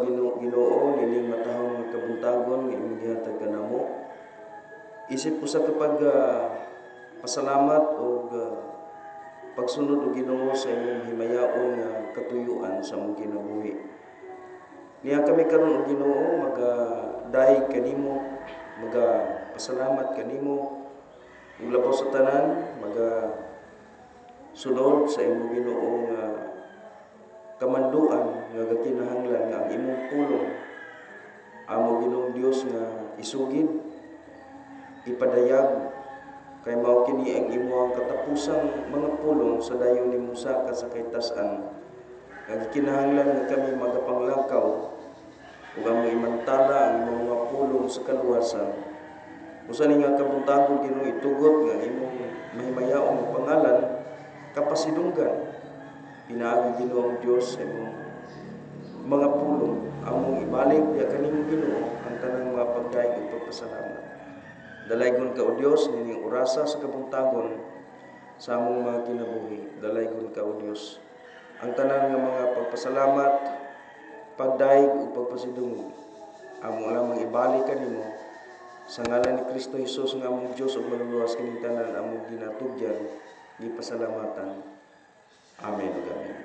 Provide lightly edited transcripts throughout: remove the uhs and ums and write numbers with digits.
Ginoo nining matahong nga kabuntagon nga imong gihatag kanamo. Isip usa ka pasalamat o pagsunod og Ginoo sa imong himayaon nga katuyuan sa imong kinabuhi. Niya kami karon og Ginoo magdahig kanimo, pasalamat kanimo ug labaw sa tanan sunod sa imong Ginoo nga kamanduan nga gakinahanglan nga ang imong pulong amo Ginoong Dios nga isugid, ipadayag kay mao kini ang imong katapusang mga pulong sa dayon nimo sa kasakaytas-an. Ang kinahanglan nga kami magapanglakaw ug among imantala ang imong mga pulong sa kaluwasan. Usa ni nga kabuntagon Ginoo itugot nga imong mahimayaon nga pangalan kapasidunggan. Pinaagi Ginoong Dios sa imong mga pulong among ibalik diha kanimo Ginoo ang tanang mga pagdaig ug pagpasalamat. Dalaygon ka o Dios nining orasa sa kabuntagon sa among mga kinabuhi. Dalaygon ka o Dios ang tanan nga mga pagpasalamat, pagdaig ug pagpasidungog amo lamang ibalik kanimo sa ngalan ni Kristo Hesus nga among Dios ug manluluwas kining tanan among ginatugyan, gipasalamatan. Amen ug amen.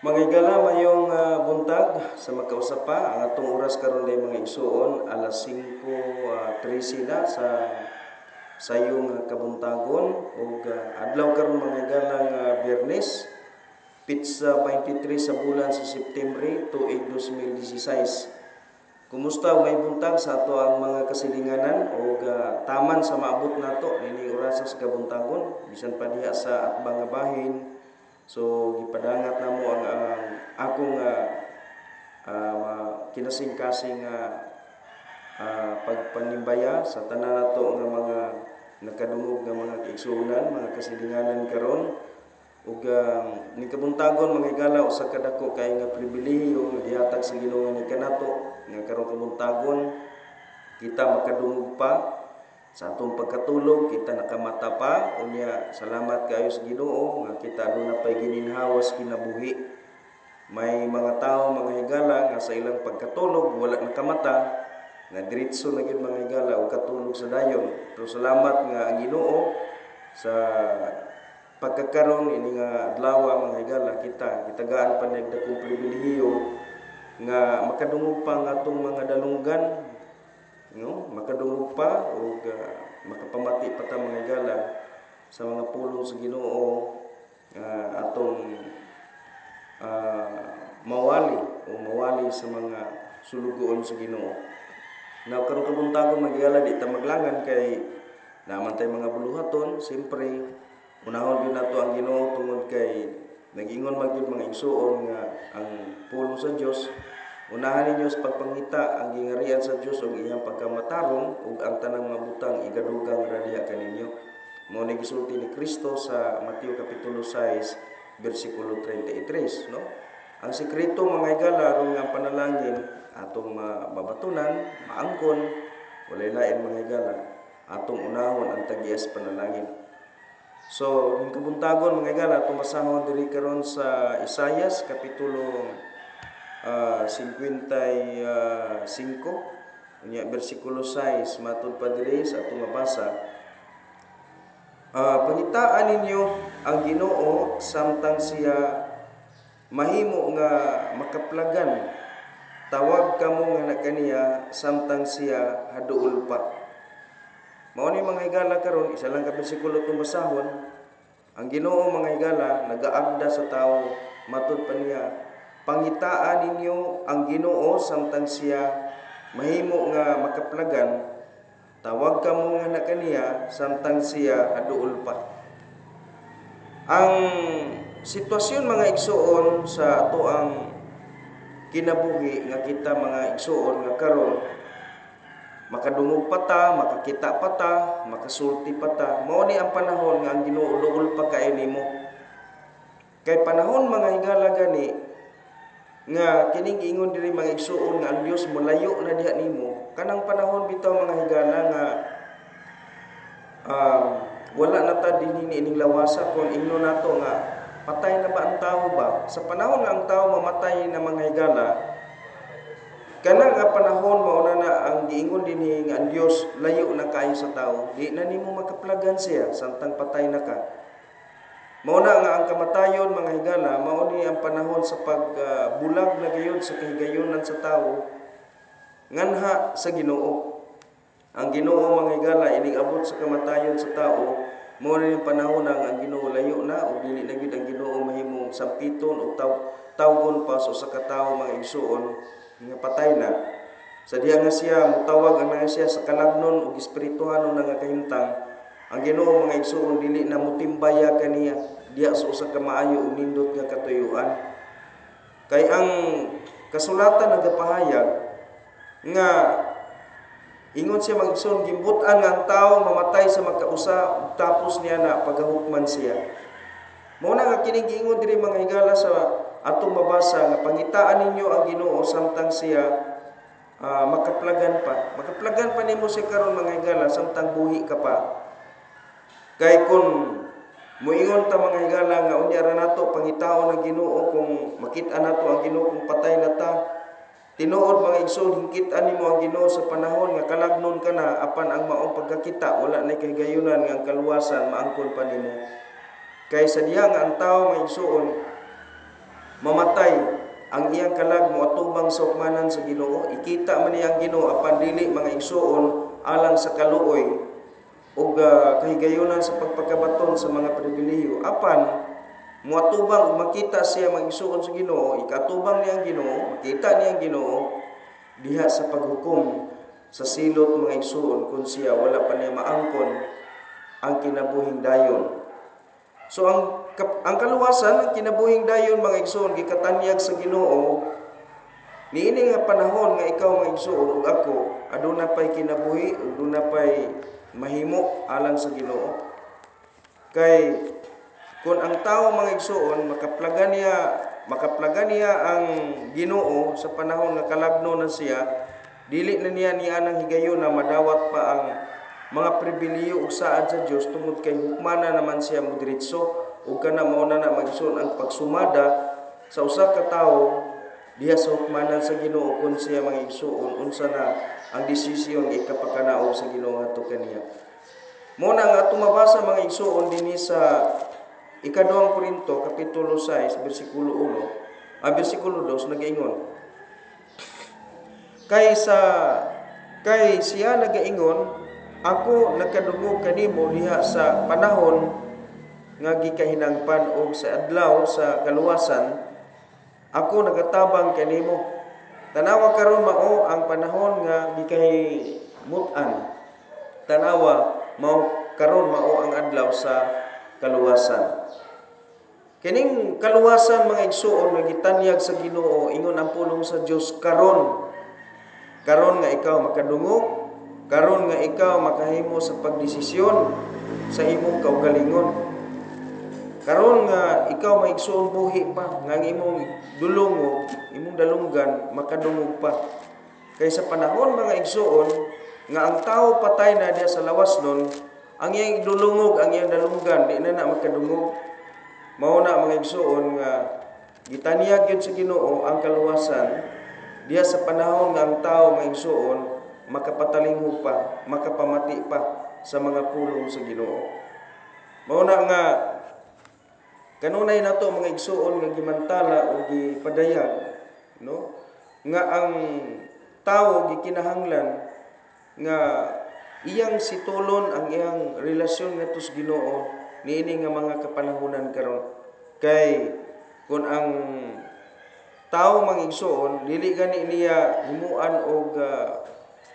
Mga higala mayong buntag sa magkausapa ang atong oras karon day mga igsuon alas 5:13 na sa sayong kabuntagon ug adlaw karon mga higala nga Biyernes pitsa 23 sa bulan sa Septembre tuig 2016. Kumusta may buntag sa ato ang mga kasilinganan ug taman sa maabot nato ini oras sa kabuntagon bisan pa diha sa atbang nga bahin. So gipadangat namo ang akong kinasing-kasing pagpanimbaya sa tanan nato nga mga nakadungog nga mga igsuonan, mga kasilinganan karon ug ni kabuntagon mga higala usa ka dako kay nga pribilehiyo nga gihatag sa Ginoo ni kanato nga karon kabuntagon kita makadungog pa sa atong pagkatulog, kita nakamata pa unya salamat kaayo sa Ginoo nga kita aduna pay gininhawas kinabuhi. May mga tawo mga higala nga sa ilang pagkatulog wala nakamata nga diretso na gyud mga higala og katulog sa dayon. Pero salamat nga ang Ginoo sa pagkakaroon ini nga adlaw mga higala kita gitagaan pa nig dakong pribilehiyo nga makadungog pa ang atong mga dalunggan, makadungog pa o makapamati pa ta mga higala sa mga pulong sa Ginoo atong mawali sa mga sulugoon sa Ginoo. Now karon kabuntagon mga higala di ta maglangan kay naman tay mga buluhaton, siyempre unahon gyud nato ang Ginoo tungod kay nag-ingon man gyud mga igsuon nga ang pulong sa Dios unahan ninyo sa pagpangita ang gingarian sa Dios ug iyang pagkamatarong ug ang tanang mga butang igadugang ra diha kaninyo. Mao ni gisulti ni Kristo sa Mateo kapitulo 6 bersikulo 33, no? Ang sikreto mga higala aron nga panalangin atong mabatunan, maangkon, walay lain mga higala, atong unahon ang tagias panalangin. So, yung kabuntagon mga higala, atong basahon diri karon sa Isaias kapitulo 55, unya bersikulo 6 matud pa diri sa atong mabasa. Pangitaan ninyo ang Ginoo samtang siya mahimo nga makaplagan. Tawag kamo nga na kaniya samtang siya haduol pa. Mao ni mga higala karon, isa lang ka bersikulo tong basahon. Ang Ginoo mga higala nagaagda sa tawo, matud pa niya, pangitaan ninyo ang Ginoo samtang siya mahimo nga makaplagan. Tawag kamo nga na kaniya samtang siya haduol pa. Ang sitwasyon mga igsuon sa ato ang kinabuhi nga kita mga igsuon nga karon makadungog pa ta, makakita pa ta, makasulti pa ta. Mao ni ang panahon nga ang Ginoo duol pa kay nimo. Kay panahon mga higala gani nga kining giingon diri mga igsuon nga ang Dios molayo na diha nimo. Kanang panahon bitaw mga higala nga wala na ta dinhi ining lawasa kung ingno nato nga patay na ba ang tao ba? Sa panahon nga ang tao mamatay na mga higala, kanang nga panahon mauna na ang giingon dinhi nga ang Dios layo na kayo sa tao, di na nimo makaplagan siya samtang patay na ka. Mauna nga ang kamatayon mga higala, mao ni ang panahon sa pagbulag na gayud sa kahigayunan sa tao nganha sa Ginoo. Ang Ginoo mga higala ining abot sa kamatayon sa tao, mao ni ang panahon nga ang Ginoo layo na o dili na gyud ang Ginoo mahimong sampiton o tawgon pa sa ka tawo mga igsuon nga patay na. Sa diha nga siya mutawag ang nga siya sa kalagnon ug espirituhanon nga kahimtang, ang Ginoo mga igsuon dili na mutimbaya kaniya diha sa usa ka maayo ug nindot nga katuyoan. Kay ang kasulatan nagapahayag nga ingon siya mag-igsoon, gimbut-an nga ang tao mamatay sa magkausa tapos niya na pagahukman siya. Mao na nga kining giingon diri mga higala sa atong mabasa nga pangitaan ninyo ang Ginoo samtang siya makaplagan pa. Makaplagan pa nimo siya karon mga higala samtang buhi ka pa. Kay kun muingon ta mga higala nga unya ra nato pangitaon ang Ginoo kung makita nato ang Ginoo kung patay na ta. Tinuod mga igsoon, hingkit-an nimo ang Ginoo sa panahon nga kalagnon ka na apan ang maong pagkakita wala na kahigayunan nga ang kaluwasan maangkon pa nimo. Kay sa diha nga ang tawo mga igsoon mamatay, ang iyang kalag moatubang sa hukmanan sa Ginoo. Ikita man niya ang Ginoo apan dili mga igsoon alang sa kaluoy ug kahigayunan sa pagpakabaton sa mga pribilehiyo. Apan muatubang ug makita siya mag-igsuon sa Ginoo, ikatubang niya ang Ginoo, makita niya ang Ginoo diha sa paghukom sa silot mga igsuon kung siya wala pa niya maangkon ang kinabuhing dayon. So ang kaluwasan ang kinabuhing dayon mga igsuon gikatanyag sa Ginoo niini nga panahon nga ikaw mga igsuon ug ako aduna pay kinabuhi ug aduna pay mahimo alang sa Ginoo. Kay kung ang tao mga igsuon makaplagan niya ang Ginoo sa panahon nga kalagno na siya, dili na niya anang higayon na madawat pa ang mga pribilehiyo ug saad sa Dios tungod kay hukmana naman siya mo diretso ug kana mao na magsuon ang pagsumada sa usa ka tawo diha sa hukmanan sa Ginoo kun siya mga igsuon unsa na ang desisyon ikapakanaog sa Ginoo ngadto kaniya. Mao na nga atong mabasa mga igsuon dinhi sa Ikaduhang Korinto, kapitulo 6, bersikulo 2, nagaingon. Kay siya nagaingon, ako nakadungog kanimo diha sa panahon nga gikahinangpan og sa adlaw sa kaluwasan, ako nagatabang kanimo. Tanawa karon mao ang panahon nga gikahimutan. Tanawa karon mao ang adlaw sa kaluwasan. Kining kaluwasan mga igsuon nga gitanyag sa Ginoo ingon ang pulong sa Dios karon nga ikaw makadungog, karon nga ikaw makahimo sa pagdesisyon sa imong kaugalingon. Karon nga ikaw maigsuon buhi pa nga ang imong dulongog, imong dalunggan makadungog pa. Kay sa panahon mga igsuon nga ang tao patay na diya sa lawas nun, ang iyang dulungog, ang iyang dalunggan di na makadungog. Mao na mga igsuon nga gitanyag gyud sa Ginoo ang kaluwasan diya sa panahon nga ang tao mga igsuon makapatalingog pa, makapamati pa sa mga pulong sa Ginoo. Mao na nga kanunay nato mga igsuon nga gimantala o gipadayag, no? Nga ang tao gikinahanglan nga iyang situlon ang iyang relasyon ngadto sa Ginoo niini nga mga kapanahunan karon. Kay kun ang tao mga igsuon dili gani niya himuan og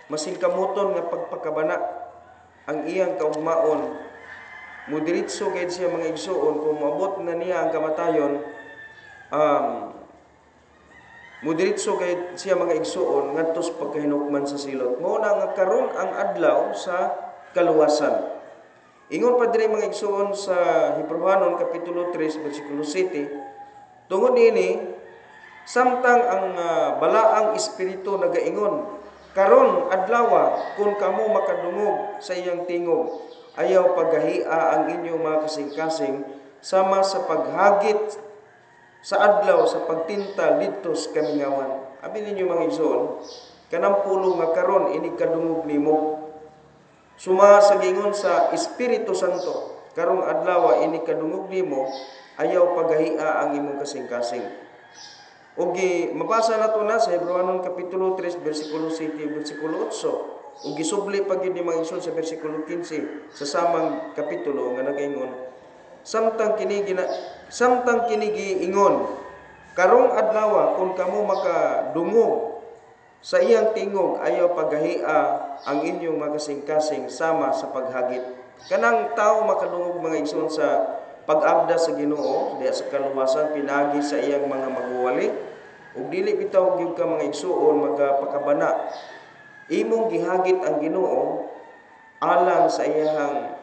masingkamuton nga pagpakabana ang iyang kaugmaon, mudiritso gayud siya mga igsuon kung moabot na niya ang kamatayon, mudiritso gayud siya mga igsuon ngadto sa pagkahinukman sa silot. Mao na nga karon ang adlaw sa kaluwasan. Ingon pa diri mga igsuon sa Hebrewanon kapitulo 3 bersikulo 7, tungod niini samtang ang balaang espiritu nagaingon, karon adlaw kung kamo makadungog sa iyang tingog, ayaw paghahia ang inyong mga kasing-kasing sama sa paghagit sa adlaw sa pagtintal didto sa kamingawan. Abi ninyo mga igsoon, kanang pulong nga karon ini kadungog nimo. Suma sa gingon sa Espiritu Santo, karong adlaw ini kadungog nimo, ayaw paghahia ang imong kasing-kasing. Og mabasa nato na sa Hebrewanon kapitulo 3 bersikulo 7 bersikulo 8. Ug gisubli pa gid ni mga igsoon sa bersikulo 15 sa samang kapitulo nga nagaingon, samtang kini giingon, karong adlaw kung kamo makadungog sa iyang tingog, ayaw paghahia ang inyong mga kasing-kasing sama sa paghagit. Kanang tao makadungog mga igsoon sa pag-abda sa Ginoo diya sa kaluwasan pinagi sa iyang mga magwali, ug dili bitaw gyud ka mga igsoon magapakabana. Imong gihagit ang Ginoo alang sa iyang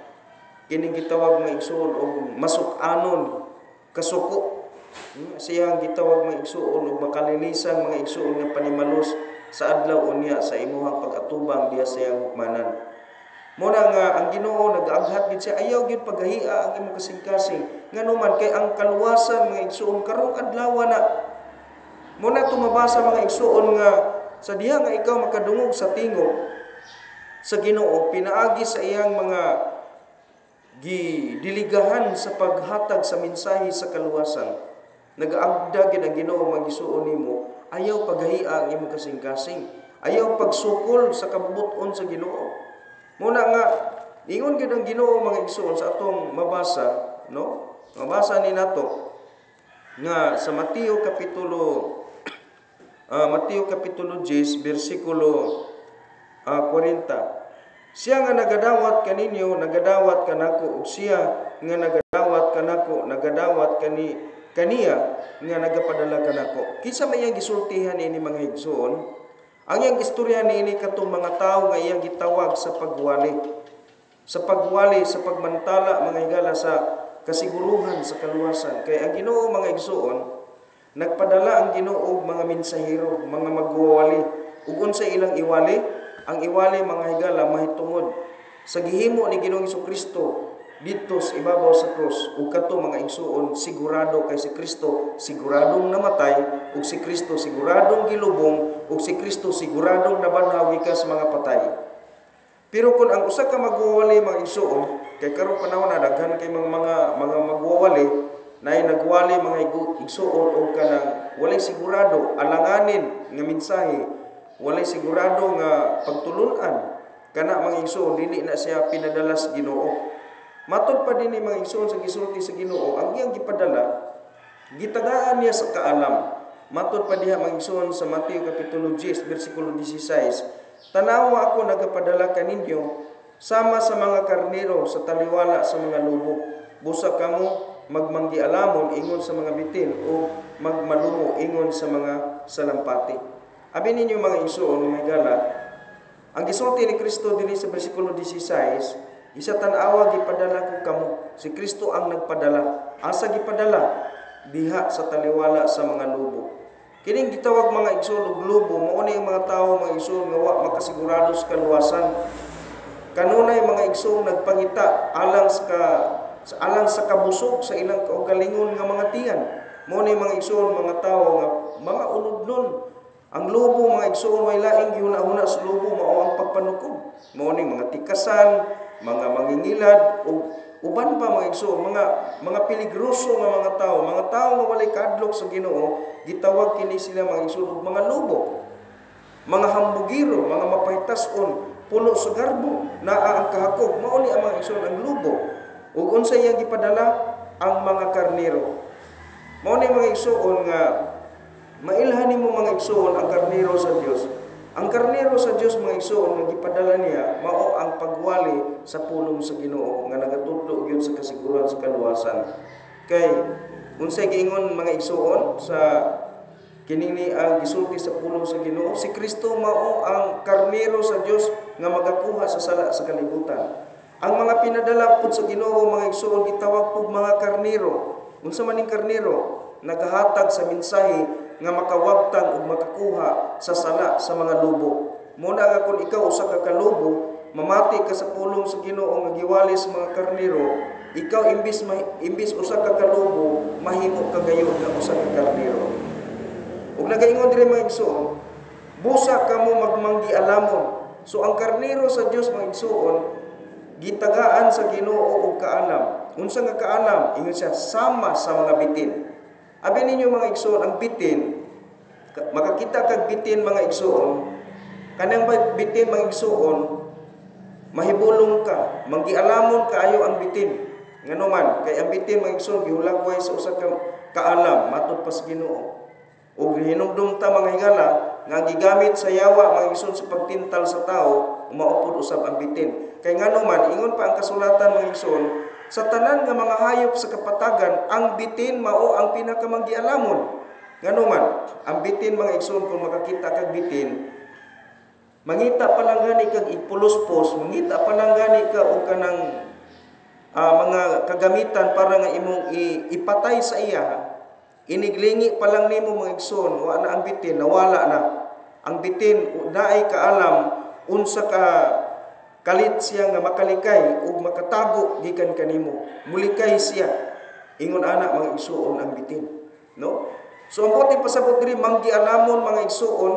kining gitawag mga igsoon og masuk-anon kasuko. Siyang gitawag mga igsoon og makalinisan mga igsoon nga panimalos sa adlaw unya sa imuhang pag-atubang diya sa iyang hukmanan. Muna nga ang Ginoo nag-aghat gid siya, ayaw gid paghahia ang imong kasing-kasing nganuman kay ang kaluwasan mga igsoon karong adlaw na. Muna tumabasa mga igsoon nga sa diha nga ikaw makadungog sa tingog sa Ginoo, pinaagi sa iyang mga gidiligahan sa paghatag sa mensahe sa kaluwasan. Nagaagda gid ang Ginoo magisuon nimo, ayaw paghahia ang imong kasing-kasing, ayaw pagsukol sa kabubuton sa Ginoo. Muna nga ingon gid ang Ginoo mga igsoon sa atong mabasa, no? Mabasa ni nato nga sa Mateo kapitulo 10 bersikulo 40. Siya nga nagadawat kaninyo, nagadawat kanako, ug siya nga nagadawat kanako, nagadawat kaniya nga nagapadala kanako. Kinsa may iyang gisultihan ini mga igsoon? Ang iyang istorya niini katong mga tawo nga iyang gitawag sa pagwali. Sa pagwali, sa pagmantala mga higala sa kasiguruhan sa kaluwasan. Kay ang Ginoo mga igsoon, nagpadala ang Ginoo mga mensahero, mga magwawali. Ug unsay ilang iwali? Ang iwali mga higala mahitungod sa gihimo ni Ginoong Jesucristo dito sa ibabaw sa krus. Ug kadto mga igsoon, sigurado kay si Kristo siguradong namatay, ug si Kristo siguradong gilubong, ug si Kristo siguradong nabanhaw gikan sa mga patay. Pero kung ang usa ka magwawali mga igsoon, kay karong panahon na daghan kay mga magwawali nay nagwali mga igsoon og kanang walay sigurado alanganin nga mensahe, walay sigurado nga pagtulun-an kana mga igsoon, dili na siya pinadala sa Ginoo. Matud pa dinhi mga igsoon sa gisulti sa Ginoo, ang iyang gipadala gitagaan niya sa kaalam. Matud pa diha mga igsoon sa Mateo kapitulo 10 bersikulo 16, tanawa ako nagapadala kaninyo sama sa mga karnero sa taliwala sa mga lubo. Busa kamo magmanggialamon ingon sa mga bitin o magmalungo ingon sa mga salampati. Abi ninyo mga igsoon mga higala, ang gisulti ni Kristo dinhi sa bersikulo 16, Isa tan-awa gipadala ko kamo. Si Kristo ang nagpadala. Asa gipadala? Diha sa taliwala sa mga lubo. Kining gitawag mga igsoon og lubo, mao ni mga tawo mga igsoon nga wa makasigurado sa kaluwasan. Kanunay mga igsoon nagpangita alang sa kabusog sa ilang kaugalingon nga mga tiyan. Mao ni mga igsoon mga tawo nga mga unudnon. Ang lubo mga igsoon way laing gihuna-huna sa lubo mao ang pagpanukod. Mao ni mga tikasan, mga mangingilad ug uban pa mga igsoon, mga peligroso nga mga tawo nga walay kadlok sa Ginoo, gitawag kini sila mga igsoon og mga lubo. Mga hambugiro, mga mapahitason, puno sa garbo, naa ang kahakog, mao ni ang mga igsoon ang lubo. Ug unsay iyang gipadala? Ang mga karnero. Mao ni mga igsoon nga mailhan nimo mga igsoon ang karnero sa Dios. Ang karnero sa Dios mga igsoon nga gipadala niya mao ang pagwali sa pulong sa Ginoo nga nagatudlo gyud sa kasiguran sa kaluwasan. Kay unsay giingon mga igsoon sa kining ni ang gisulti sa pulong sa Ginoo, si Kristo mao ang karnero sa Dios nga magakuha sa sala sa kalibutan. Ang mga pinadala pud sa Ginoo mga igsoon gitawag pud mga karnero. Unsa man ning karnero? Nagahatag sa mensahe nga makawabtang ug makakuha sa sala sa mga lubo. Muna nga kung ikaw usa ka kalubo, mamati ka sa pulong sa Ginoo nga giwali sa mga karnero, ikaw imbis usa ka kalubo, mahimo ka gayud nga usa ka karnero. Ug nagaingon diri mga igsoon, busa kamo magmanggialamon. So ang karnero sa Dios mga igsoon, gitagaan sa Ginoo og kaalam. Unsa nga kaalam? Ingon siya sama sa mga bitin. Abi ninyo mga igsoon, ang bitin, makakita kag bitin mga igsoon, kanang bitin mga igsoon, mahibulong ka, manggialamon kaayo ang bitin. Ngano man, kay ang bitin mga igsoon gihulagway sa usa ka kaalam matud pa sa Ginoo. Ug hinumdum ta mga higala nga gigamit sa yawa mga igsoon sa pagtintal sa tao, maupod usab ang bitin. Kay ngano man, ingon pa ang kasulatan mga igsoon, sa tanan nga mga hayop sa kapatagan, ang bitin mao ang pinakamanggialamon. Ngano man, ang bitin mga igsoon kung makakita kag bitin, mangita pa lang gani kag ipuluspos, mangita pa lang gani ka og kanang mga kagamitan para nga imong ipatay sa iya. Iniglingi pa lang nimo mga igsoon, wa na ang bitin, nawala na. Ang bitin naay kaalam unsa ka kalit siya nga makalikay ug makatago gikan kanimo. Mulikay siya. Ingon ana mga igsoon ang bitin, no? So ang bote pasabot diri manggialamon mga igsoon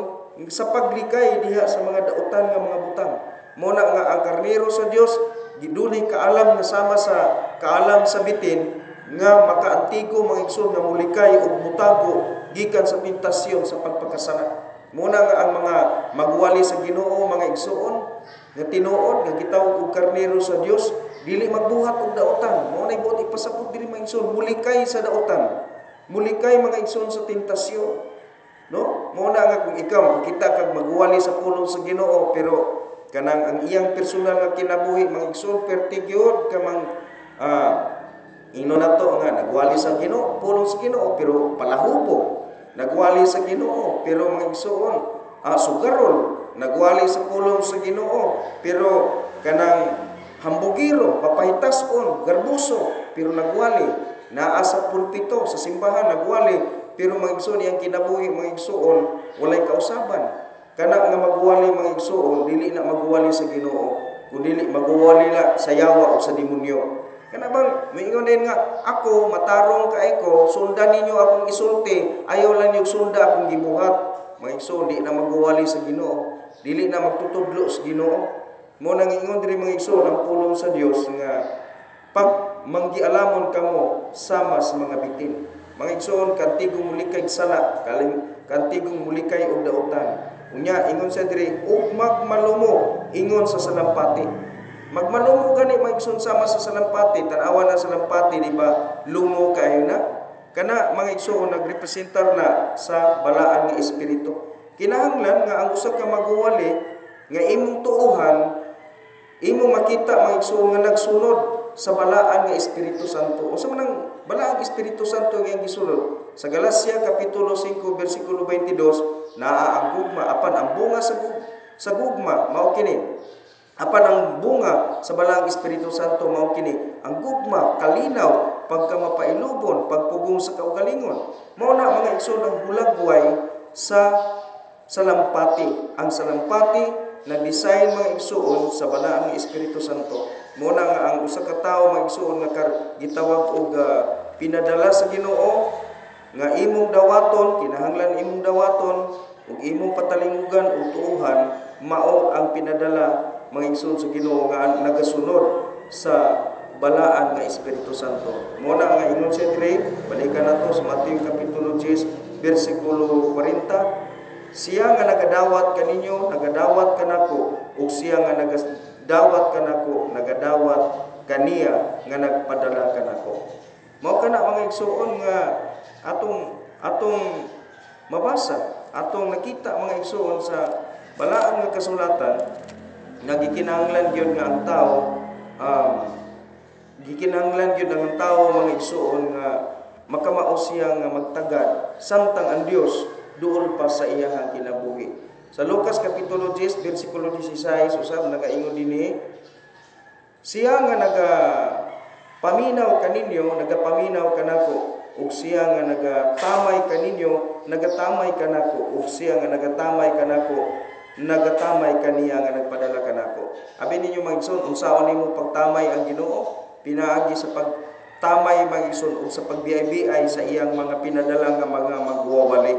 sa paglikay diha sa mga dautan nga mga butang. Mao na nga ang karnero sa Dios gidunay kaalam nga sama sa kaalam sa bitin nga makaantigo mga igsoon nga mulikay ug mutago gikan sa tentasyon sa pagpakasala. Muna nga ang mga magwali sa Ginoo mga igsoon nga tinuod nga gitawag og karnero sa Dios dili magbuhat og daotan. Mao nay buot ipasabot diri mga igsoon mulikay sa daotan. Mulikay mga igsoon sa tentasyon. No? Mao na nga kung ikaw makita kag magwali sa pulong sa Ginoo pero kanang ang iyang personal nga kinabuhi mga igsoon pertigyod ka mang ino na to nga nagwali sa Ginoo, pulong sa Ginoo pero palahubo. Nagwali sa Ginoo pero mga igsoon sugarol. Nagwali sa pulong sa Ginoo pero kanang hambugiro, papahitason, garbuso pero nagwali. Naa sa pulpito sa simbahan nagwali pero mga igsoon iyang kinabuhi mga igsoon walay kausaban. Kana nga magwali mga igsoon dili na magwali sa Ginoo kundi magwali la sa yawa o sa demonyo. Kana bang moingon din nga ako matarong kay ko sundan ninyo akong isulti ayaw lang yung sunda akong gibuhat. Mga igsoon di na magwali sa Ginoo, dili na magtutudlo sa Ginoo. Mo nang ingon diri mga igsoon ang pulong sa Dios nga pag manggialamon kamo sama sa mga bitin. Mga igsoon kantigong mulikay sala, kantigong mulikay og daotan. Unya ingon sa diri ug magmalumo ingon sa salampati. Magmalumo gani mga igsoon sama sa salampati, tan-awa na salampati di ba lumo kayo na. Kana mga igsoon nagrepresentar na sa balaan nga espiritu. Kinahanglan nga ang usa ka magwali nga imong tuohan, imong makita mga igsoon nga nagsunod sa balaan nga Espiritu Santo. Unsa man ang balaang Espiritu Santo nga gisulod? Sa Galacia kapitulo 5 bersikulo 22, naa ang gugma apan ang bunga sa gugma mao kini Apan ang bunga sa balang Espiritu Santo mao kini ang gugma, kalinaw, pagka mapailubon, pagpugong sa kaugalingon. Mao na mga igsoon ang hulagway sa salampati. Ang salampati na design mga igsoon sa balang Espiritu Santo. Mao na nga ang usa ka tawo mga igsoon nga gitawag og pinadala sa Ginoo nga imong dawaton, kinahanglan imong dawaton ug imong patalingugan ug tuuhan, mao ang pinadala mga igsoon sa Ginoo nga nagasunod sa balaan nga Espiritu Santo. Mo na nga ingon siya dire, balikan nato sa Mateo kapitulo 10 bersikulo 40. Siya nga nagadawat kaninyo, nagadawat kanako, ug siya nga nagadawat kanako, nagadawat kaniya nga nagpadala kanako. Mao kana mga igsoon nga atong mabasa, atong nakita mga igsoon sa balaan nga kasulatan, nagikinahanglan gyud nga ang tao gikinahanglan gyud ang tao mga igsoon nga makamao siya nga magtagad samtang ang Dios duol pa sa iyang kinabuhi. Sa Lucas kapitulo 10 bersikulo 16 usab nagaingon dinhi, siya nga nagapaminaw kaninyo, nagapaminaw kanako, ug siya nga nagatamay kaninyo, nagatamay kanako, ug siya nga nagatamay kanako, nagatamay kaniya nga nagpadala kanako. Abi ninyo mga igsoon, unsaon nimo pagtamay ang Ginoo? Pinaagi sa pagtamay mga igsoon ug sa pagbiay-biay sa iyang mga pinadala nga mga magwawali.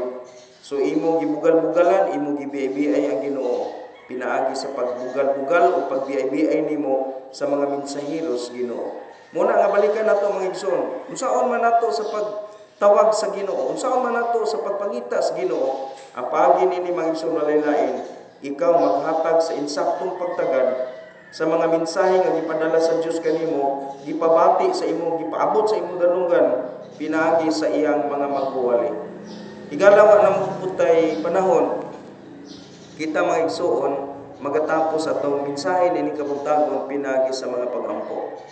So imong gibugal-bugalan, imong gibiay-biay ang Ginoo. Pinaagi sa pagbugal-bugal o pagbiay-biay nimo sa mga mensaheros Ginoo. Muna nga balikan nato mga igsoon, unsaon man nato sa pagtawag sa Ginoo, unsaon man nato sa pagpangita sa Ginoo, ang paagi nini mga igsoon lain-lain, ikaw maghatag sa insaktong pagtagad sa mga mensahe nga gipadala sa Dios kanimo, gipabati sa imo, gipaabot sa imong dalungan, pinaagi sa iyang mga magbuwali. Igalawa na putay panahon, kita mga igsoon magatapos atong mensahe nini kabuntagon pinaagi sa mga pagampo.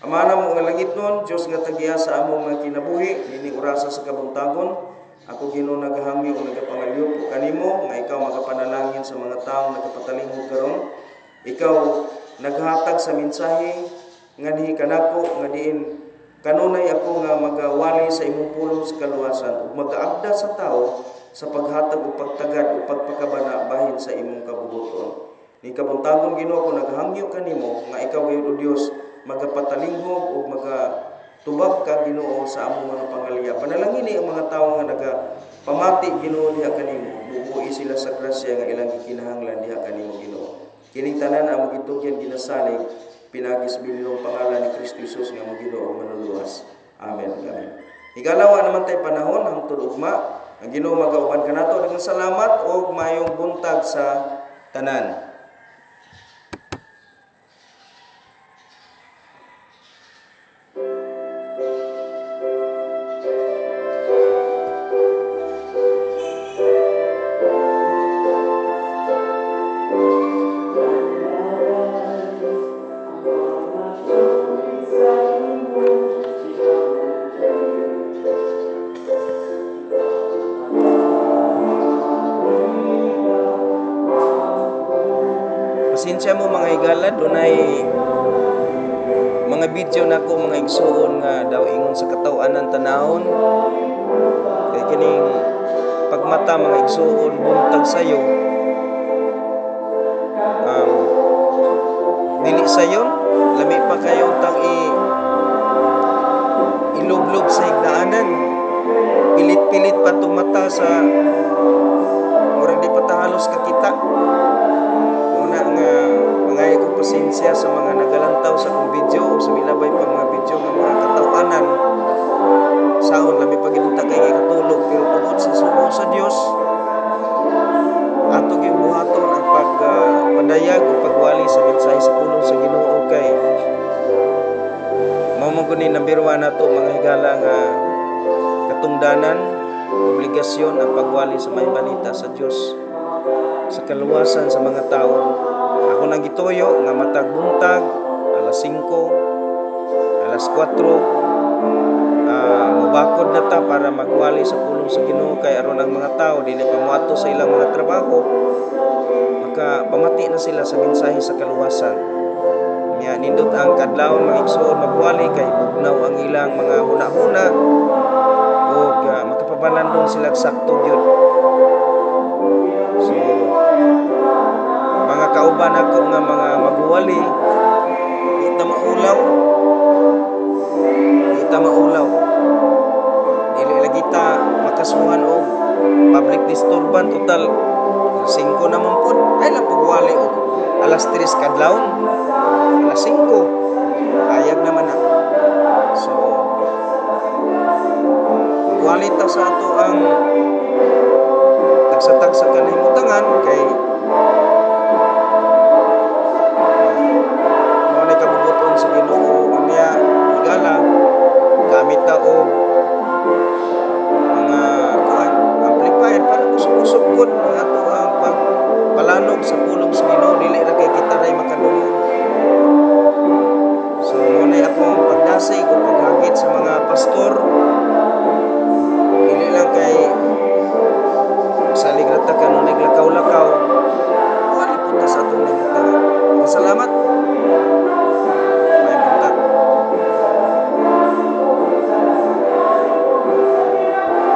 Amana mo nga langit nun, Dios nga tagiya sa among mga kinabuhi, nini orasa sa kabuntagon, ako Ginoo nagahangyo o nagapangalyo kanimo nga ikaw magapanalangin sa mga taong nagapatalingod karon. Ikaw naghatag sa mensahe nga dihi kanako nga diin kanunay ako nga magawali sa imong pulong sa kaluwasan ug magaabda sa tao sa paghatag ug pagtagad ug pagpakabana bahin sa imong kabubuton. Ni kabuntagon Ginoo ko naghangyo kanimo nga ikaw gayud o Dios magapatalingog ug magatubag ka Ginoo sa among mga pangalya. Panalangini ang mga tawo nga nagapamati Ginoo diha kanimo. Bubuhi sila sa grasya nga ilang gikinahanglan diha kanimo Ginoo. Kining tanan among gitugyan ginasalig pinagi sa bilong pangalan ni Kristo Jesus nga among Ginoo manuluwas. Amen. Amen. Igalawa naman tay panahon hangtod ugma ang Ginoo magauban kanato. Daghang salamat og mayong buntag sa tanan. Pasensya mo mga higala, dunay mga video nako mga igsuon nga daw ingon sa katawanan tanahon. Kay kining pagmata mga igsuon buntag sayo. Dili sayon, lami pa kayo tang ilublob sa hignaanan. Pilit-pilit pa tong mata sa murag di pa halos kakita. Nga mangay ko pasensya sa mga nagalantaw sa kong video o sa milabay pa mga video ng mga katawanan saon lami pag ipunta kay katulog pero tungod sa sugo sa Dios atog yung buhaton ang pagpadayag o pagwali sa mensahe sa pulong sa Ginoo kay mao man kunin number 1 nato mga higala nga katungdanan obligasyon ang pagwali sa may balita sa Dios sa kaluwasan sa mga tao. Ako nang gituyo nga matag buntag alas 5, alas 4 mubakod na ta para magwali sa pulong sa Ginoo kay aron ang mga tao dili pa moadto sa ilang mga trabaho, maka pamati na sila sa mensahe sa kaluwasan. Nya nindot ang kadlawon mga igsoon magwali kay bugnaw ang ilang mga hunahuna ug makapabalandong sila sakto gyud. So mga kauban ako nga mga magwali, di ta maulaw, dili lagi ta makasuhan og public disturban total 5 naman pod ay lang pagwali og alas 3 kadlawon, alas 5 ayag naman na. So magwali ta sa ato ang tagsa-tagsa kanahimutangan kay mo ni kabubuton sa Ginoo unya higala gamit ta og mga amplifier para kusog-kusog gud ang ato ang pagpalanog sa pulong sa Ginoo dili ra kay kita ray makadungog. So mo ni akong pagdasig o paghagit sa mga pastor, dili lang kay salig ra ta kanunay naglakaw-lakaw